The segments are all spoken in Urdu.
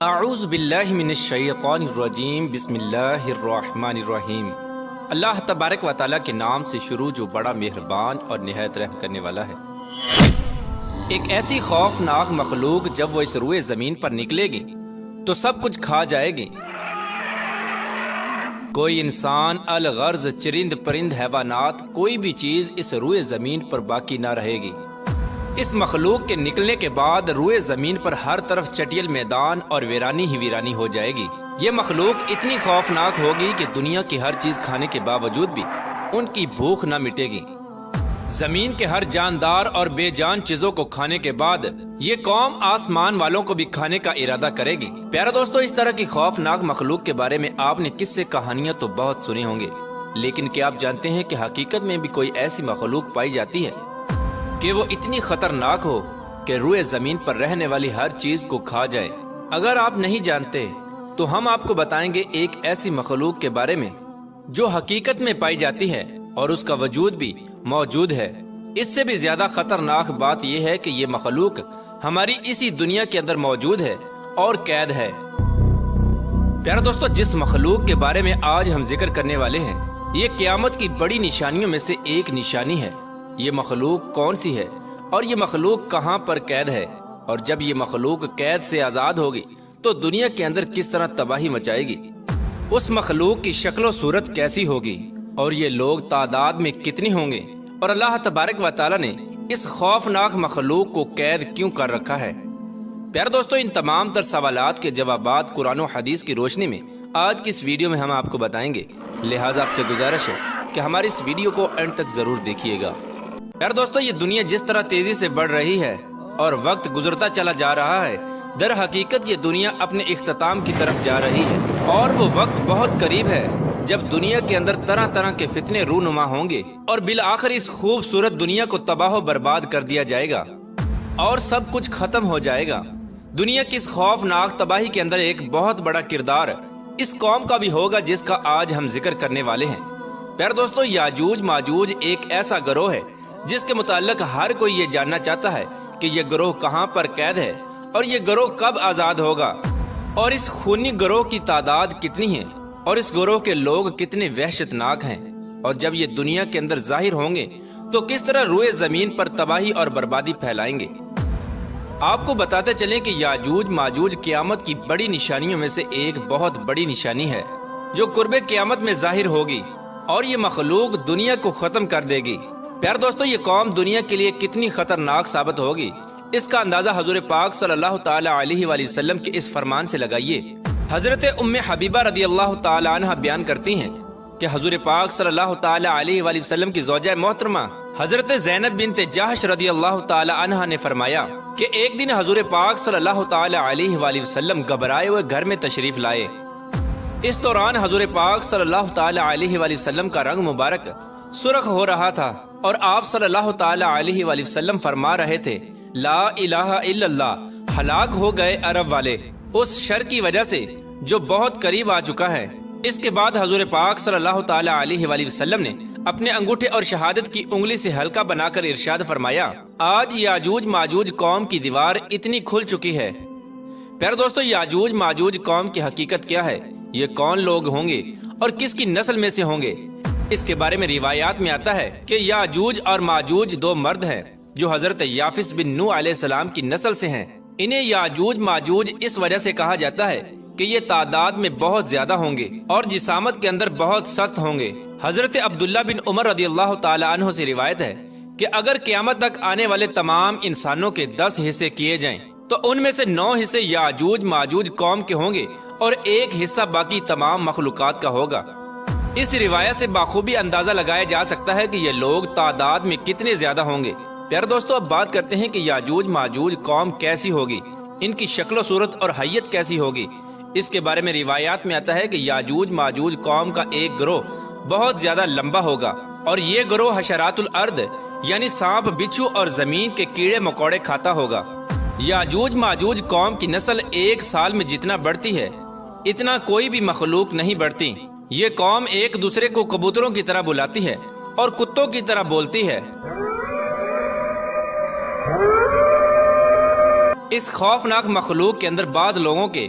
اعوذ باللہ من الشیطان الرجیم بسم اللہ الرحمن الرحیم۔ اللہ تبارک و تعالیٰ کے نام سے شروع جو بڑا مہربان اور نہایت رحم کرنے والا ہے۔ ایک ایسی خوفناک مخلوق جب وہ اس روئے زمین پر نکلے گی تو سب کچھ کھا جائے گی۔ کوئی انسان، الغرض، چرند پرند، حیوانات، کوئی بھی چیز اس روئے زمین پر باقی نہ رہے گی۔ اس مخلوق کے نکلنے کے بعد روئے زمین پر ہر طرف چٹیل میدان اور ویرانی ہی ویرانی ہو جائے گی۔ یہ مخلوق اتنی خوفناک ہوگی کہ دنیا کی ہر چیز کھانے کے باوجود بھی ان کی بھوک نہ مٹے گی۔ زمین کے ہر جاندار اور بے جان چیزوں کو کھانے کے بعد یہ قوم آسمان والوں کو بھی کھانے کا ارادہ کرے گی۔ پیارے دوستو، اس طرح کی خوفناک مخلوق کے بارے میں آپ نے قصے کہانیاں تو بہت سنے ہوں گے، لیکن کیا آپ جانتے ہیں کہ حقیقت میں بھی کوئی ایسی مخلوق پائی جاتی ہے کہ وہ اتنی خطرناک ہو کہ روئے زمین پر رہنے والی ہر چیز کو کھا جائے؟ اگر آپ نہیں جانتے تو ہم آپ کو بتائیں گے ایک ایسی مخلوق کے بارے میں جو حقیقت میں پائی جاتی ہے اور اس کا وجود بھی موجود ہے۔ اس سے بھی زیادہ خطرناک بات یہ ہے کہ یہ مخلوق ہماری اسی دنیا کے اندر موجود ہے اور قید ہے۔ پیارے دوستو، جس مخلوق کے بارے میں آج ہم ذکر کرنے والے ہیں یہ قیامت کی بڑی نشانیوں میں سے ایک نشانی ہے۔ یہ مخلوق کون سی ہے اور یہ مخلوق کہاں پر قید ہے؟ اور جب یہ مخلوق قید سے آزاد ہوگی تو دنیا کے اندر کس طرح تباہی مچائے گی؟ اس مخلوق کی شکل و صورت کیسی ہوگی اور یہ لوگ تعداد میں کتنے ہوں گے؟ اور اللہ تبارک و تعالیٰ نے اس خوفناک مخلوق کو قید کیوں کر رکھا ہے؟ پیارے دوستو، ان تمام تر سوالات کے جوابات قرآن و حدیث کی روشنی میں آج کی اس ویڈیو میں ہم آپ کو بتائیں گے، لہٰذا آپ سے گزارش ہے کہ ہماری اس ویڈیو کو اینڈ تک ضرور دیکھیے گا۔ یار دوستو، یہ دنیا جس طرح تیزی سے بڑھ رہی ہے اور وقت گزرتا چلا جا رہا ہے، در حقیقت یہ دنیا اپنے اختتام کی طرف جا رہی ہے اور وہ وقت بہت قریب ہے جب دنیا کے اندر طرح طرح کے فتنے رونما ہوں گے اور بالآخر اس خوبصورت دنیا کو تباہ و برباد کر دیا جائے گا اور سب کچھ ختم ہو جائے گا۔ دنیا کی اس خوفناک تباہی کے اندر ایک بہت بڑا کردار اس قوم کا بھی ہوگا جس کا آج ہم ذکر کرنے والے ہیں۔ پیارے دوستو، یاجوج ماجوج ایک ایسا گروہ ہے جس کے متعلق ہر کوئی یہ جاننا چاہتا ہے کہ یہ گروہ کہاں پر قید ہے اور یہ گروہ کب آزاد ہوگا، اور اس خونی گروہ کی تعداد کتنی ہے اور اس گروہ کے لوگ کتنے وحشت ناک ہیں، اور جب یہ دنیا کے اندر ظاہر ہوں گے تو کس طرح روئے زمین پر تباہی اور بربادی پھیلائیں گے۔ آپ کو بتاتے چلیں کہ یاجوج ماجوج قیامت کی بڑی نشانیوں میں سے ایک بہت بڑی نشانی ہے جو قرب قیامت میں ظاہر ہوگی، اور یہ مخلوق دنیا کو ختم کر دے گی۔ پیار دوستو، یہ قوم دنیا کے لیے کتنی خطرناک ثابت ہوگی اس کا اندازہ حضور پاک صلی اللہ تعالی علیہ وآلہ وسلم کے اس فرمان سے لگائیے۔ حضرت ام حبیبہ رضی اللہ تعالی عنہ بیان کرتی ہیں کہ حضور پاک صلی اللہ تعالی علیہ وآلہ وسلم کی زوجہ محترمہ حضرت زینب بنت جحش رضی اللہ تعالی عنہ نے فرمایا کہ ایک دن حضور پاک صلی اللہ تعالی علیہ وآلہ وسلم گھبرائے ہوئے گھر میں تشریف لائے۔ اس دوران حضور پاک صلی اللہ تعالی علیہ وآلہ وسلم کا رنگ مبارک سرخ ہو رہا تھا اور آپ صلی اللہ تعالی علیہ وآلہ وسلم فرما رہے تھے، لا الہ الا اللہ، ہلاک ہو گئے عرب والے اس شر کی وجہ سے جو بہت قریب آ چکا ہے۔ اس کے بعد حضور پاک صلی اللہ تعالی علیہ وآلہ وسلم نے اپنے انگوٹھے اور شہادت کی انگلی سے حلقہ بنا کر ارشاد فرمایا، آج یاجوج ماجوج قوم کی دیوار اتنی کھل چکی ہے۔ پیارے دوستو، یاجوج ماجوج قوم کی حقیقت کیا ہے؟ یہ کون لوگ ہوں گے اور کس کی نسل میں سے ہوں گے؟ اس کے بارے میں روایات میں آتا ہے کہ یاجوج اور ماجوج دو مرد ہیں جو حضرت یافس بن نوح علیہ السلام کی نسل سے ہیں۔ انہیں یاجوج ماجوج اس وجہ سے کہا جاتا ہے کہ یہ تعداد میں بہت زیادہ ہوں گے اور جسامت کے اندر بہت سخت ہوں گے۔ حضرت عبداللہ بن عمر رضی اللہ تعالی عنہ سے روایت ہے کہ اگر قیامت تک آنے والے تمام انسانوں کے 10 حصے کیے جائیں تو ان میں سے 9 حصے یاجوج ماجوج قوم کے ہوں گے اور ایک حصہ باقی تمام مخلوقات کا ہوگا۔ اس روایت سے بخوبی اندازہ لگایا جا سکتا ہے کہ یہ لوگ تعداد میں کتنے زیادہ ہوں گے۔ پیارے دوستو، اب بات کرتے ہیں کہ یاجوج ماجوج قوم کیسی ہوگی، ان کی شکل و صورت اور حیت کیسی ہوگی۔ اس کے بارے میں روایات میں آتا ہے کہ یاجوج ماجوج قوم کا ایک گروہ بہت زیادہ لمبا ہوگا اور یہ گروہ حشرات الارض یعنی سانپ، بچھو اور زمین کے کیڑے مکوڑے کھاتا ہوگا۔ یاجوج ماجوج قوم کی نسل ایک سال میں جتنا بڑھتی ہے اتنا کوئی بھی مخلوق نہیں بڑھتی۔ یہ قوم ایک دوسرے کو کبوتروں کی طرح بلاتی ہے اور کتوں کی طرح بولتی ہے۔ اس خوفناک مخلوق کے اندر بعض لوگوں کے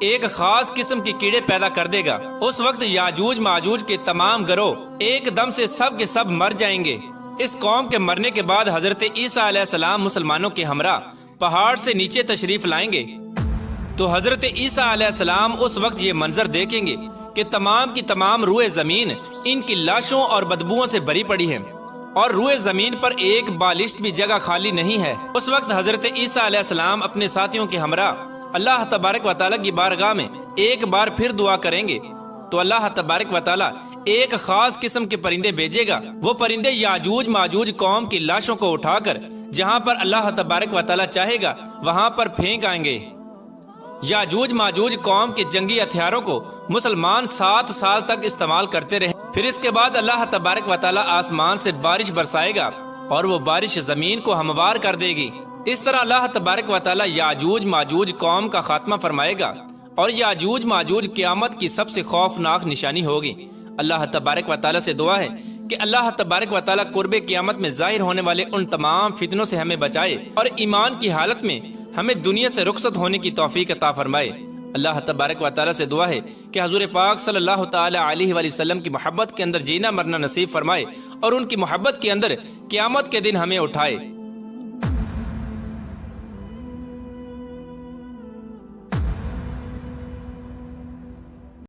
ایک خاص قسم کے کیڑے پیدا کر دے گا۔ اس وقت یاجوج ماجوج کے تمام گروہ ایک دم سے سب کے سب مر جائیں گے۔ اس قوم کے مرنے کے بعد حضرت عیسیٰ علیہ السلام مسلمانوں کے ہمراہ پہاڑ سے نیچے تشریف لائیں گے تو حضرت عیسیٰ علیہ السلام اس وقت یہ منظر دیکھیں گے کہ تمام کی تمام روئے زمین ان کی لاشوں اور بدبوؤں سے بھری پڑی ہے اور روئے زمین پر ایک بالشت بھی جگہ خالی نہیں ہے۔ اس وقت حضرت عیسیٰ علیہ السلام اپنے ساتھیوں کے ہمراہ اللہ تبارک و تعالیٰ کی بارگاہ میں ایک بار پھر دعا کریں گے تو اللہ تبارک و تعالیٰ ایک خاص قسم کے پرندے بھیجے گا۔ وہ پرندے یاجوج ماجوج قوم کی لاشوں کو اٹھا کر جہاں پر اللہ تبارک و تعالیٰ چاہے گا وہاں پر پھینک آئیں گے۔ یاجوج ماجوج قوم کے جنگی ہتھیاروں کو مسلمان 7 سال تک استعمال کرتے رہے، پھر اس کے بعد اللہ تبارک و تعالیٰ آسمان سے بارش برسائے گا اور وہ بارش زمین کو ہموار کر دے گی۔ اس طرح اللہ تبارک و تعالیٰ یاجوج ماجوج قوم کا خاتمہ فرمائے گا اور یاجوج ماجوج قیامت کی سب سے خوفناک نشانی ہوگی۔ اللہ تبارک و تعالیٰ سے دعا ہے کہ اللہ تبارک و تعالیٰ قرب قیامت میں ظاہر ہونے والے ان تمام فتنوں سے ہمیں بچائے اور ایمان کی حالت میں ہمیں دنیا سے رخصت ہونے کی توفیق عطا فرمائے۔ اللہ تبارک و تعالیٰ سے دعا ہے کہ حضور پاک صلی اللہ تعالی علیہ وآلہ وسلم کی محبت کے اندر جینا مرنا نصیب فرمائے اور ان کی محبت کے اندر قیامت کے دن ہمیں اٹھائے۔